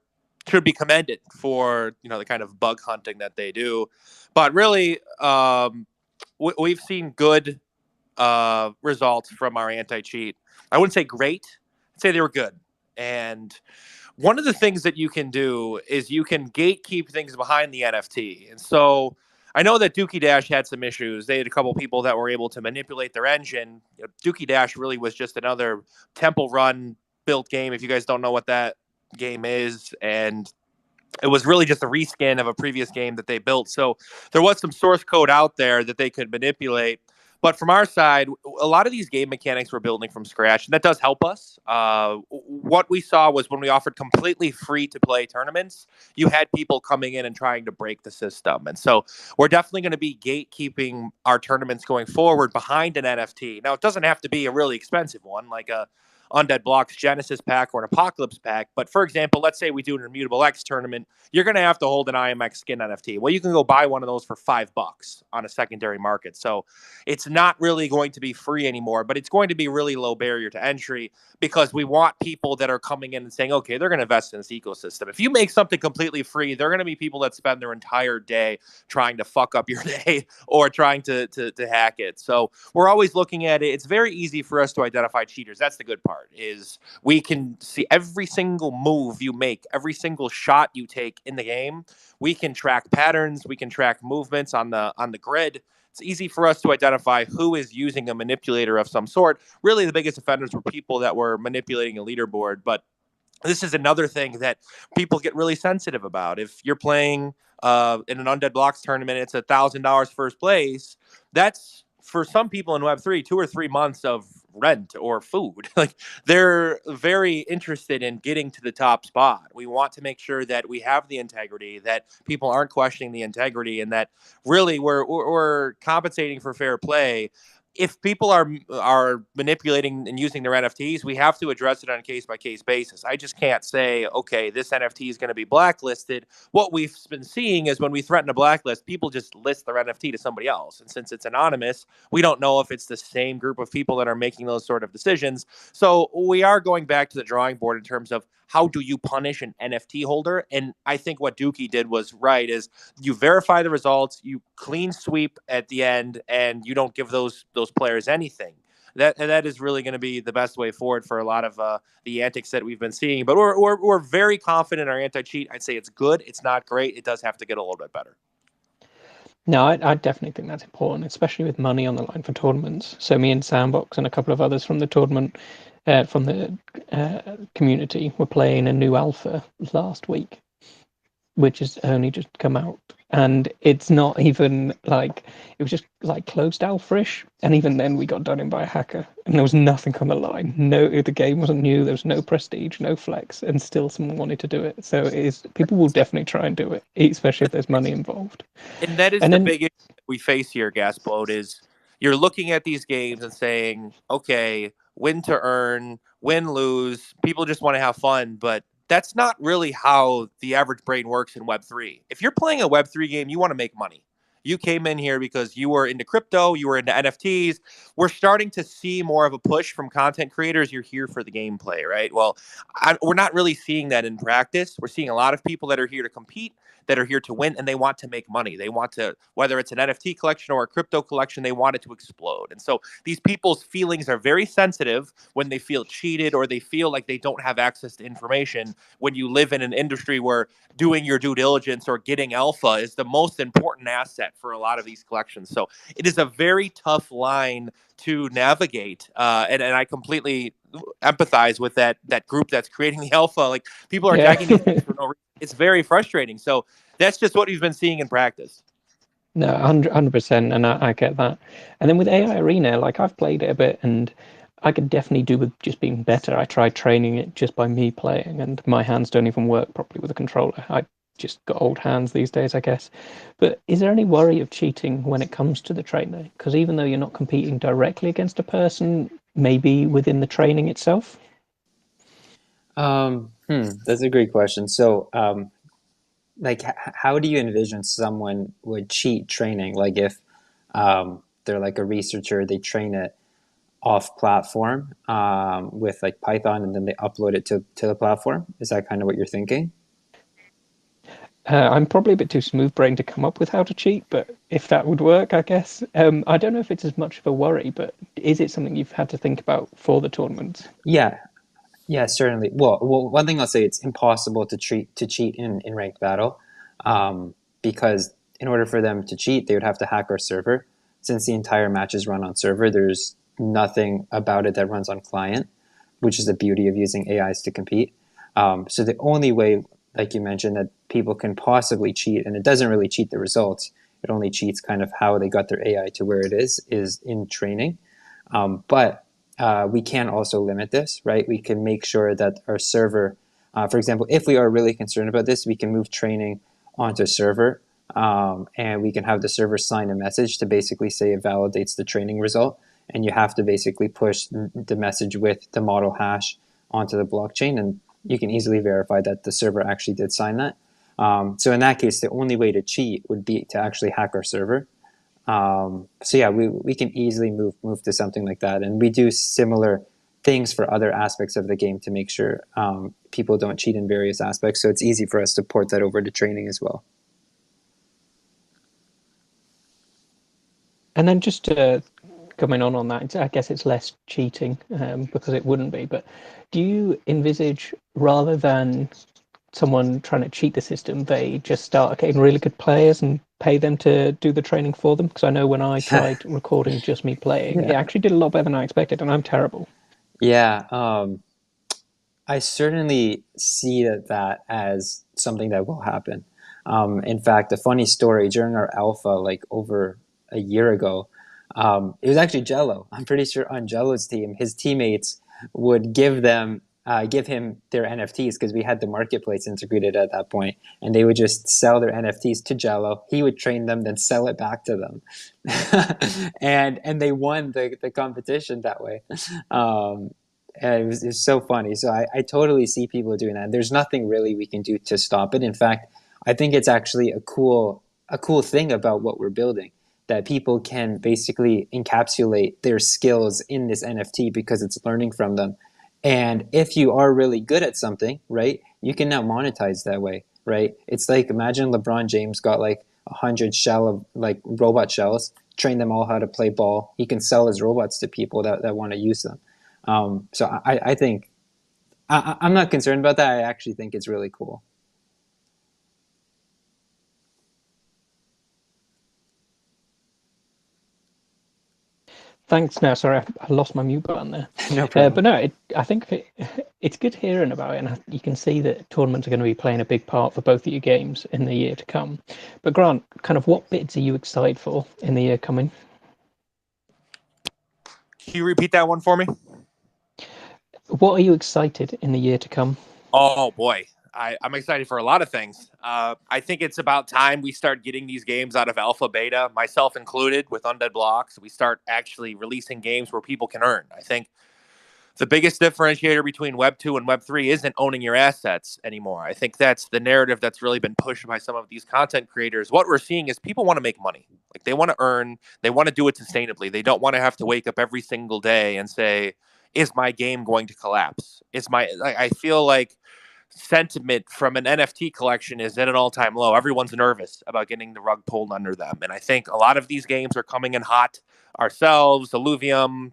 should be commended for the kind of bug hunting that they do. But really, we've seen good results from our anti-cheat. I wouldn't say great. I'd say they were good. And one of the things that you can do is you can gatekeep things behind the NFT. And so I know that Dookie Dash had some issues. They had a couple people that were able to manipulate their engine. Dookie Dash really was just another Temple Run built game, if you guys don't know what that game is. And it was really just a reskin of a previous game that they built. So there was some source code out there that they could manipulate. But from our side, a lot of these game mechanics we're building from scratch, and that does help us. What we saw was when we offered completely free to play tournaments, you had people coming in and trying to break the system. And so we're definitely going to be gatekeeping our tournaments going forward behind an NFT. Now, it doesn't have to be a really expensive one, like a Undead Blocks Genesis pack or an Apocalypse pack. But for example, let's say we do an Immutable X tournament, you're going to have to hold an IMX skin NFT. Well, you can go buy one of those for $5 on a secondary market. So it's not really going to be free anymore, but it's going to be really low barrier to entry because we want people that are coming in and saying, okay, they're going to invest in this ecosystem. If you make something completely free, they're going to be people that spend their entire day trying to fuck up your day or trying to hack it. So we're always looking at it. It's very easy for us to identify cheaters. That's the good part, is we can see every single move you make, every single shot you take in the game. We can track patterns. We can track movements on the grid. It's easy for us to identify who is using a manipulator of some sort. Really, the biggest offenders were people that were manipulating a leaderboard. But this is another thing that people get really sensitive about. If you're playing in an Undead Blocks tournament, it's $1,000 first place. That's, for some people in Web3, 2 or 3 months of rent or food. Like, they're very interested in getting to the top spot. We want to make sure that we have the integrity, that people aren't questioning the integrity, and that really we're compensating for fair play. If people are manipulating and using their NFTs, we have to address it on a case by case basis. I just can't say, okay, this NFT is going to be blacklisted. What we've been seeing is when we threaten a blacklist, people just list their NFT to somebody else. And since it's anonymous, we don't know if it's the same group of people that are making those sort of decisions. So we are going back to the drawing board in terms of how do you punish an NFT holder? And I think what Dookie did was right, is you verify the results, you clean sweep at the end, and you don't give those players anything. That is really going to be the best way forward for a lot of the antics that we've been seeing. But we're very confident in our anti-cheat. I'd say it's good. It's not great. It does have to get a little bit better. No, I definitely think that's important, especially with money on the line for tournaments. So me and Sandbox and a couple of others from the tournament, from the community, were playing a new alpha last week, which has only just come out. And it's not even like, it was just like closed alpha-ish. And even then we got done in by a hacker and there was nothing on the line. No, the game wasn't new. There was no prestige, no flex, and still someone wanted to do it. So it is, people will definitely try and do it, especially if there's money involved. And that is And the then, big issue that we face here, Gasboat, is you're looking at these games and saying, okay, win to earn, win, lose. People just want to have fun, but that's not really how the average brain works in Web3. If you're playing a Web3 game, you want to make money. You came in here because you were into crypto, you were into NFTs. We're starting to see more of a push from content creators. You're here for the gameplay, right? Well, we're not really seeing that in practice. We're seeing a lot of people that are here to compete, that are here to win, and they want to make money. They want to, whether it's an NFT collection or a crypto collection, they want it to explode. And so these people's feelings are very sensitive when they feel cheated or they feel like they don't have access to information. When you live in an industry where doing your due diligence or getting alpha is the most important asset for a lot of these collections. So it is a very tough line to navigate. And I completely empathize with that group that's creating the alpha. Like, people are jacking these things for no reason. It's very frustrating. So that's just what we've been seeing in practice. No, 100%, and I get that. And then with AI Arena, like, I've played it a bit, and I could definitely do with just being better. I tried training it just by me playing, and my hands don't even work properly with a controller. I just got old hands these days, I guess. But is there any worry of cheating when it comes to the trainer? Because even though you're not competing directly against a person, maybe within the training itself? That's a great question. So, like, how do you envision someone would cheat training? Like, if they're like a researcher. They train it off platform with like Python, and then they upload it to the platform. Is that kind of what you're thinking? I'm probably a bit too smooth-brained to come up with how to cheat, but if that would work, I guess. I don't know if it's as much of a worry, but is it something you've had to think about for the tournaments? Yeah, yeah, certainly. Well, one thing I'll say, it's impossible to cheat in ranked battle, because in order for them to cheat, they would have to hack our server. Since the entire match is run on server, there's nothing about it that runs on client, which is the beauty of using AIs to compete. So the only way, like you mentioned, that people can possibly cheat, and it doesn't really cheat the results, it only cheats kind of how they got their AI to where it is in training. But we can also limit this, right? We can make sure that our server, for example, if we are really concerned about this, we can move training onto a server, and we can have the server sign a message to basically say it validates the training result. And you have to basically push the message with the model hash onto the blockchain, and you can easily verify that the server actually did sign that. So in that case, the only way to cheat would be to actually hack our server. So yeah, we can easily move to something like that, and we do similar things for other aspects of the game to make sure people don't cheat in various aspects. So it's easy for us to port that over to training as well. And then just coming on that, I guess it's less cheating because it wouldn't be. But do you envisage, rather than someone trying to cheat the system, they just start getting really good players and pay them to do the training for them? Because I know when I tried recording just me playing, it Yeah. actually did a lot better than I expected, and I'm terrible. Yeah, I certainly see that as something that will happen. In fact, a funny story, during our alpha, like over a year ago, it was actually Jello. I'm pretty sure on Jello's team, his teammates would give him their NFTs, because we had the marketplace integrated at that point, and they would just sell their NFTs to Jello. He would train them, then sell it back to them, and they won the competition that way. And it was so funny. So I totally see people doing that. There's nothing really we can do to stop it. In fact, I think it's actually a cool thing about what we're building, that people can basically encapsulate their skills in this NFT because it's learning from them. And if you are really good at something, right, you can now monetize that way, right? It's like, imagine LeBron James got like 100 shell of like robot shells, train them all how to play ball. He can sell his robots to people that want to use them. So I think I'm not concerned about that. I actually think it's really cool. Thanks. No, sorry, I lost my mute button there. No problem. But no, I think it's good hearing about it, and you can see that tournaments are going to be playing a big part for both of your games in the year to come. But Grant, kind of what bits are you excited for in the year coming? Can you repeat that one for me? What are you excited in the year to come? Oh boy, I'm excited for a lot of things. I think it's about time we start getting these games out of alpha beta, myself included, with Undead Blocks. We start actually releasing games where people can earn. I think the biggest differentiator between Web 2 and Web 3 isn't owning your assets anymore. I think that's the narrative that's really been pushed by some of these content creators. What we're seeing is people want to make money. Like, they want to earn, they want to do it sustainably. They don't want to have to wake up every single day and say, is my game going to collapse? I feel like sentiment from an NFT collection is at an all-time low. Everyone's nervous about getting the rug pulled under them. And I think a lot of these games are coming in hot. Ourselves, Illuvium,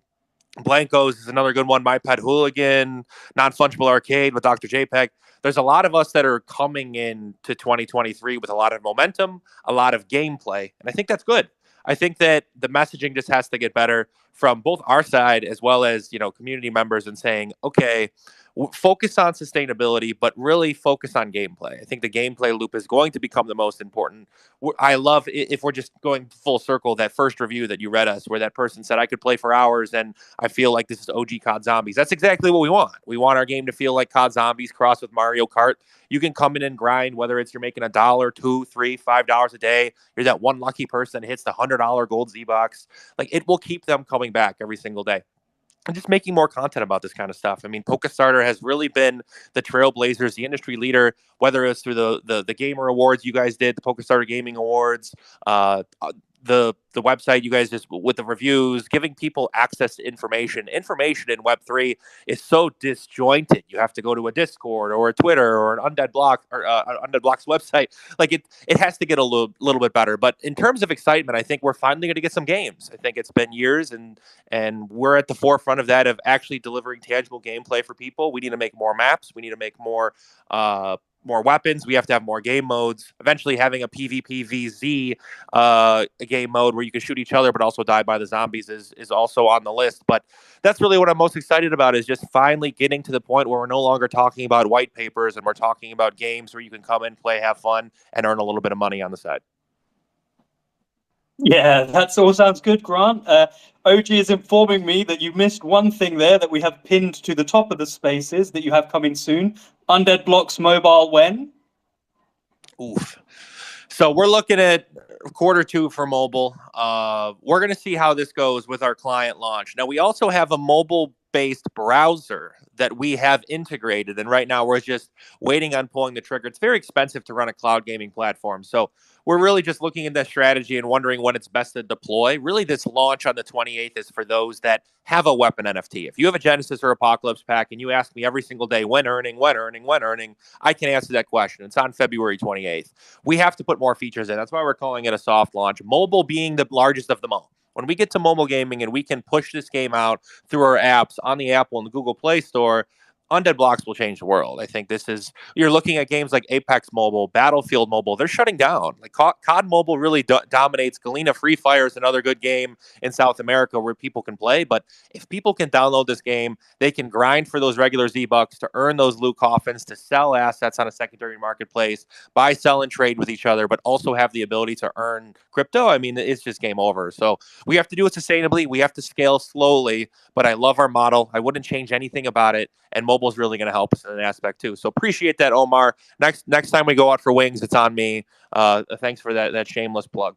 Blancos is another good one. My Pet Hooligan, Non-Fungible Arcade with Dr. JPEG. There's a lot of us that are coming in to 2023 with a lot of momentum, a lot of gameplay, and I think that's good. I think that the messaging just has to get better from both our side as well as, community members, and saying, okay, focus on sustainability, but really focus on gameplay. I think the gameplay loop is going to become the most important. I love, if we're just going full circle, that first review that you read us, where that person said, I could play for hours and I feel like this is OG COD Zombies. That's exactly what we want. We want our game to feel like COD Zombies crossed with Mario Kart. You can come in and grind, whether it's you're making $1, $2, $3, $5 a day. You're that one lucky person that hits the $100 gold Z box. Like, it will keep them coming back every single day. And just making more content about this kind of stuff. I mean, PokeStarter has really been the trailblazers, the industry leader, whether it's through the Gamer Awards you guys did, the PokeStarter Gaming Awards, the website, you guys just with the reviews, giving people access to information. Information in Web3 is so disjointed. You have to go to a Discord or a Twitter or an Undead Block or Undead Block's website. Like it has to get a little bit better. But in terms of excitement, I think we're finally going to get some games. I think it's been years, and we're at the forefront of that, of actually delivering tangible gameplay for people. We need to make more maps. We need to make more weapons. We have to have more game modes. Eventually, having a PvPvZ a game mode where you can shoot each other but also die by the zombies is also on the list. But that's really what I'm most excited about, is just finally getting to the point where we're no longer talking about white papers and we're talking about games where you can come in, play, have fun, and earn a little bit of money on the side. Yeah, that all sounds good, Grant. OG is informing me that you missed one thing there that we have pinned to the top of the spaces that you have coming soon. Undead Blocks Mobile when? Oof. So we're looking at Q2 for mobile. We're going to see how this goes with our client launch. Now, we also have a mobile-based browser that we have integrated, and right now we're just waiting on pulling the trigger. It's very expensive to run a cloud gaming platform, so we're really just looking at that strategy and wondering when it's best to deploy. Really, this launch on the 28th is for those that have a weapon NFT. If you have a Genesis or Apocalypse pack and you ask me every single day, when earning, I can answer that question. It's on February 28th. We have to put more features in. That's why we're calling it a soft launch, mobile being the largest of them all. When we get to mobile gaming and we can push this game out through our apps on the Apple and the Google Play Store, Undead Blocks will change the world. I think you're looking at games like Apex Mobile, Battlefield Mobile. They're shutting down. Like COD Mobile really dominates. Galena Free Fire is another good game in South America where people can play. But if people can download this game, they can grind for those regular Z-Bucks to earn those loot coffins, to sell assets on a secondary marketplace, buy, sell, and trade with each other, but also have the ability to earn crypto. I mean, it's just game over. So we have to do it sustainably. We have to scale slowly, but I love our model. I wouldn't change anything about it. And mobile is really going to help us in an aspect too. So appreciate that, Omar. Next time we go out for wings, it's on me. Thanks for that shameless plug.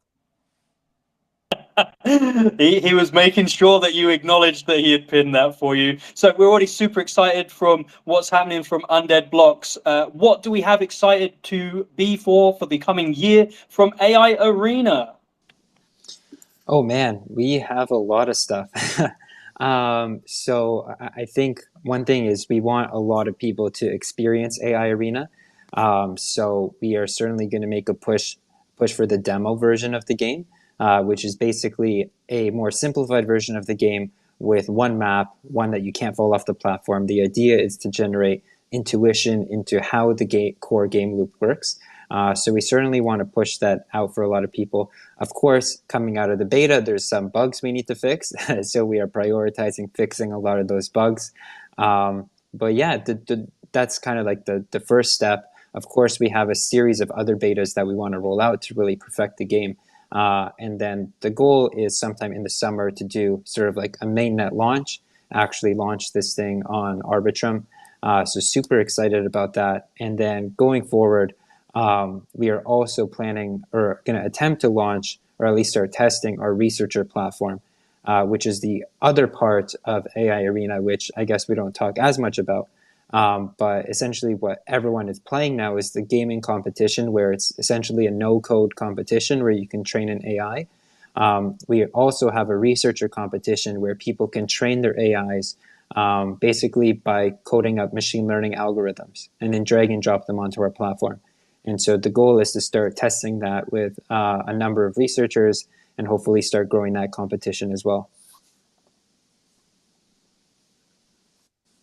He was making sure that you acknowledged that he had pinned that for you. So we're already super excited from what's happening from Undead Blocks. What do we have excited to be for the coming year from AI Arena? Oh man, we have a lot of stuff. So I think one thing is we want a lot of people to experience AI Arena. So we are certainly going to make a push for the demo version of the game, which is basically a more simplified version of the game with one map, one that you can't fall off the platform. The idea is to generate intuition into how the core game loop works. So we certainly want to push that out for a lot of people. Of course, coming out of the beta, there's some bugs we need to fix. So we are prioritizing fixing a lot of those bugs. But yeah, that's kind of like the first step. Of course, we have a series of other betas that we want to roll out to really perfect the game. And then the goal is sometime in the summer to do sort of like a mainnet launch, actually launch this thing on Arbitrum. So super excited about that. And then going forward, we are also planning or going to attempt to launch or at least start testing our researcher platform, which is the other part of AI Arena, which I guess we don't talk as much about. But essentially what everyone is playing now is the gaming competition, where it's essentially a no-code competition where you can train an AI. We also have a researcher competition where people can train their AIs basically by coding up machine learning algorithms and then drag and drop them onto our platform. And so the goal is to start testing that with a number of researchers and hopefully start growing that competition as well.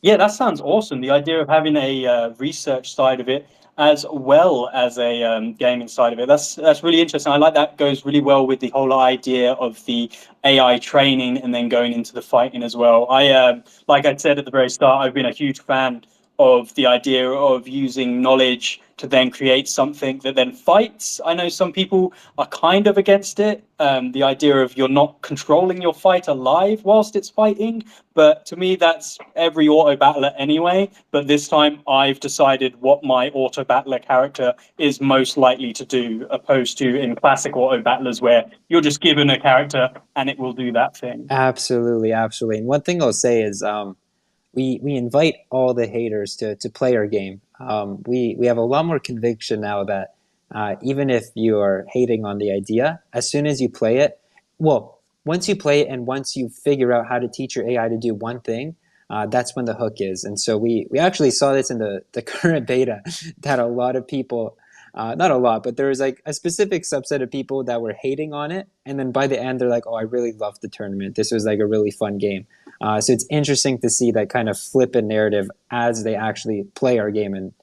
Yeah, that sounds awesome. The idea of having a research side of it as well as a gaming side of it. That's really interesting. I like that. Goes really well with the whole idea of the AI training and then going into the fighting as well. Like I said at the very start, I've been a huge fan of the idea of using knowledge to then create something that then fights. I know some people are kind of against it. The idea of you're not controlling your fighter live whilst it's fighting. But to me, that's every auto battler anyway. But this time I've decided what my auto battler character is most likely to do, opposed to in classic auto battlers where you're just given a character and it will do that thing. Absolutely. And one thing I'll say is we invite all the haters to play our game. We have a lot more conviction now that even if you are hating on the idea, as soon as you play it, well, once you play it and once you figure out how to teach your AI to do one thing, that's when the hook is. And so we actually saw this in the current beta that a lot of people, not a lot, but there was like a specific subset of people that were hating on it. And then by the end, they're like, oh, I really loved the tournament. This was like a really fun game. So it's interesting to see that kind of flip in narrative as they actually play our game. And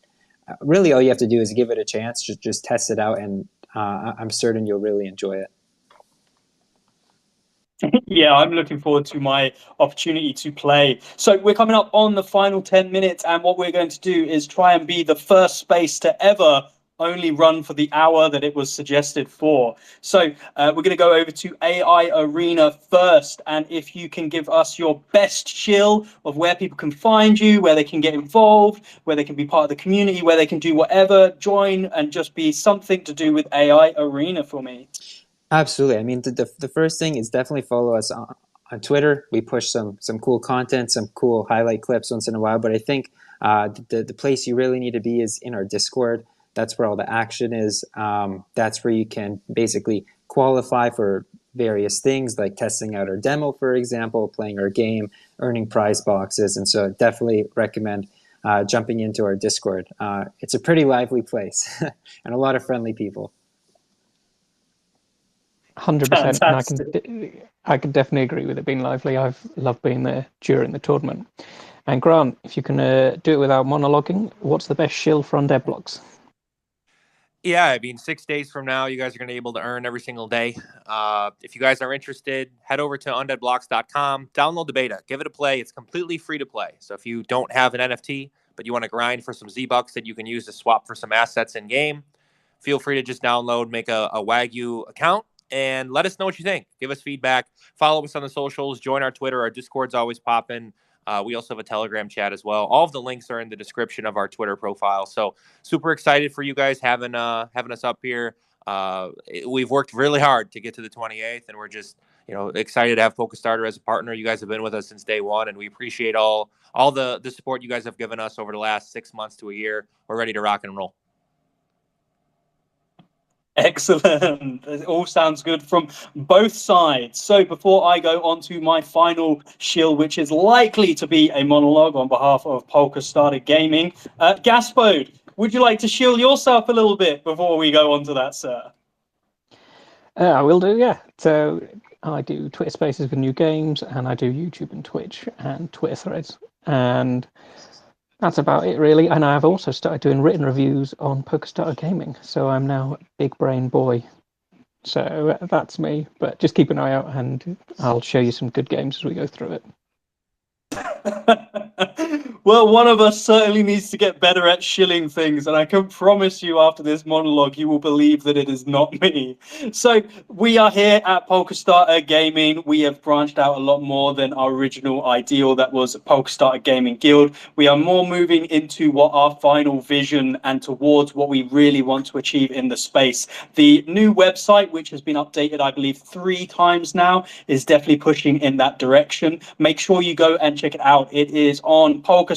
really all you have to do is give it a chance, just test it out, and I'm certain you'll really enjoy it. Yeah, I'm looking forward to my opportunity to play. So we're coming up on the final 10 minutes, and what we're going to do is try and be the first space to ever only run for the hour that it was suggested for. So we're going to go over to AI Arena first, and if you can give us your best shill of where people can find you, where they can get involved, where they can be part of the community, where they can do whatever, join and just be something to do with AI Arena for me. Absolutely. I mean, the first thing is definitely follow us on Twitter. We push some cool content, some cool highlight clips once in a while. But I think the place you really need to be is in our Discord. That's where all the action is. That's where you can basically qualify for various things like testing out our demo, for example, playing our game, earning prize boxes. And so definitely recommend jumping into our Discord. It's a pretty lively place and a lot of friendly people. 100%, and I can definitely agree with it being lively. I've loved being there during the tournament. And Grant, if you can do it without monologuing, what's the best shill for undead blocks? Yeah, I mean, 6 days from now, you guys are going to be able to earn every single day. If you guys are interested, head over to undeadblocks.com, download the beta, give it a play. It's completely free to play. So if you don't have an NFT, but you want to grind for some Z-Bucks that you can use to swap for some assets in game, feel free to just download, make a Wagyu account, and let us know what you think. Give us feedback. Follow us on the socials. Join our Twitter. Our Discord's always popping. We also have a Telegram chat as well. All of the links are in the description of our Twitter profile. So super excited for you guys having us up here. We've worked really hard to get to the 28th, and we're just excited to have PokeStarter as a partner. You guys have been with us since day one, and we appreciate all the support you guys have given us over the last 6 months to a year. We're ready to rock and roll. Excellent. It all sounds good from both sides. So before I go on to my final shill, which is likely to be a monologue on behalf of PokeStarter Gaming, Gaspode, would you like to shill yourself a little bit before we go on to that, sir? I will do, yeah. So I do Twitter Spaces with new games, and I do YouTube and Twitch and Twitter threads. And that's about it, really. And I've also started doing written reviews on PokeStarter Gaming. So I'm now a big brain boy. So that's me. But just keep an eye out, and I'll show you some good games as we go through it. Well, one of us certainly needs to get better at shilling things, and I can promise you after this monologue you will believe that it is not me. So we are here at PokeStarter Gaming. We have branched out a lot more than our original ideal that was PokeStarter Gaming Guild. We are more moving into what our final vision and towards what we really want to achieve in the space. The new website, which has been updated I believe 3 times now, is definitely pushing in that direction. Make sure you go and check it out. It is on PokeStarter.gg.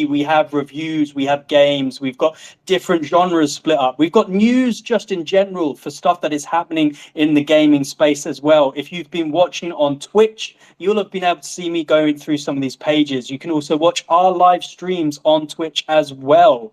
We have reviews, we have games, we've got different genres split up. We've got news just in general for stuff that is happening in the gaming space as well. If you've been watching on Twitch, you'll have been able to see me going through some of these pages. You can also watch our live streams on Twitch as well.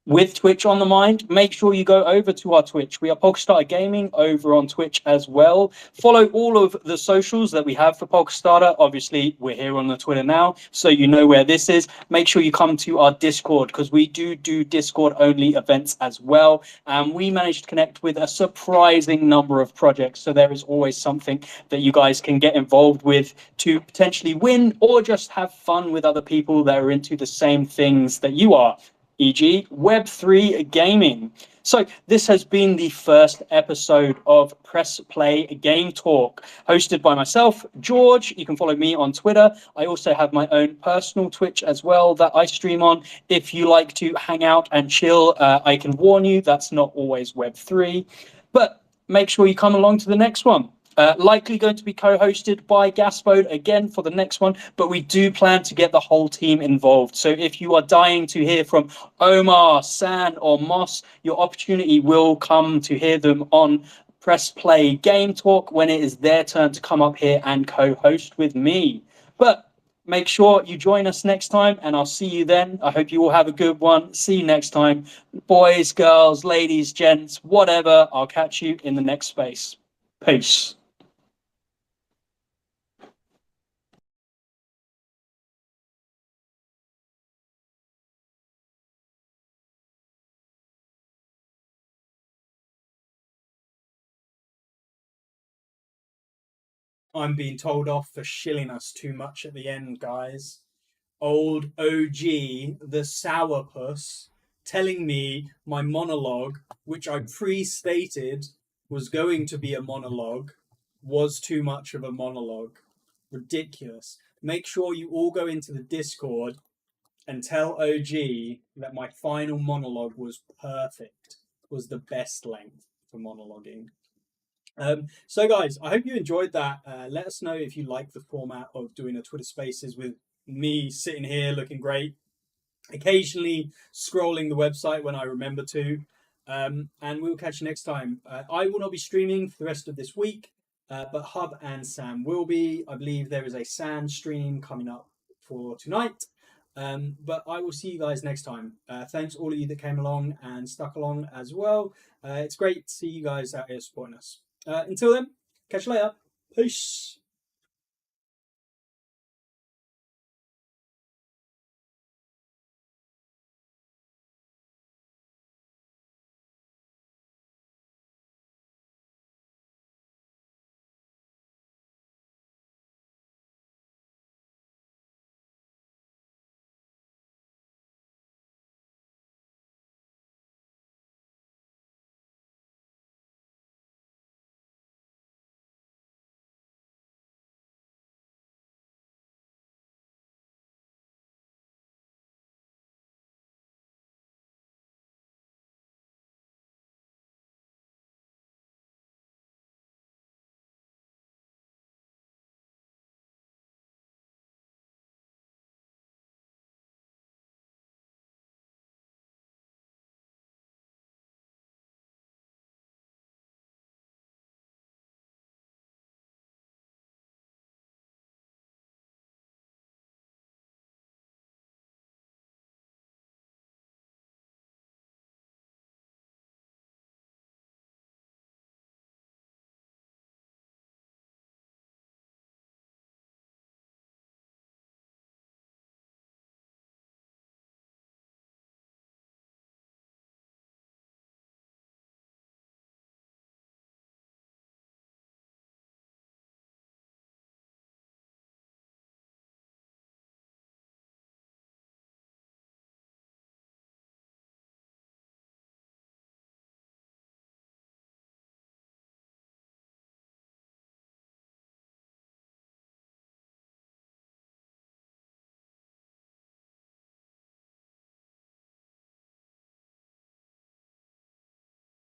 With Twitch on the mind, make sure you go over to our Twitch. We are PokeStarter Gaming over on Twitch as well. Follow all of the socials that we have for PokeStarter. Obviously, we're here on the Twitter now, so you know where this is. Make sure you come to our Discord, because we do Discord-only events as well. And we managed to connect with a surprising number of projects, so there is always something that you guys can get involved with to potentially win or just have fun with other people that are into the same things that you are, e.g. Web3 gaming. So this has been the first episode of Press Play Game Talk, hosted by myself, George. You can follow me on Twitter. I also have my own personal Twitch as well that I stream on. If you like to hang out and chill, I can warn you, that's not always Web3. But make sure you come along to the next one. Likely going to be co-hosted by Gaspode again for the next one, but we do plan to get the whole team involved. So if you are dying to hear from Omar, San, or Moss, your opportunity will come to hear them on Press Play Game Talk when it is their turn to come up here and co-host with me. But make sure you join us next time, and I'll see you then. I hope you all have a good one. See you next time. Boys, girls, ladies, gents, whatever. I'll catch you in the next space. Peace. I'm being told off for shilling us too much at the end, guys. Old OG, the sourpuss, telling me my monologue, which I pre-stated was going to be a monologue, was too much of a monologue. Ridiculous. Make sure you all go into the Discord and tell OG that my final monologue was perfect, was the best length for monologuing. So guys, I hope you enjoyed that. Let us know if you like the format of doing a Twitter Spaces with me sitting here looking great, occasionally scrolling the website when I remember to. And we'll catch you next time. I will not be streaming for the rest of this week, but Hub and Sam will be. I believe there is a Sam stream coming up for tonight. But I will see you guys next time. Thanks all of you that came along and stuck along as well. It's great to see you guys out here supporting us. Until then, catch you later. Peace.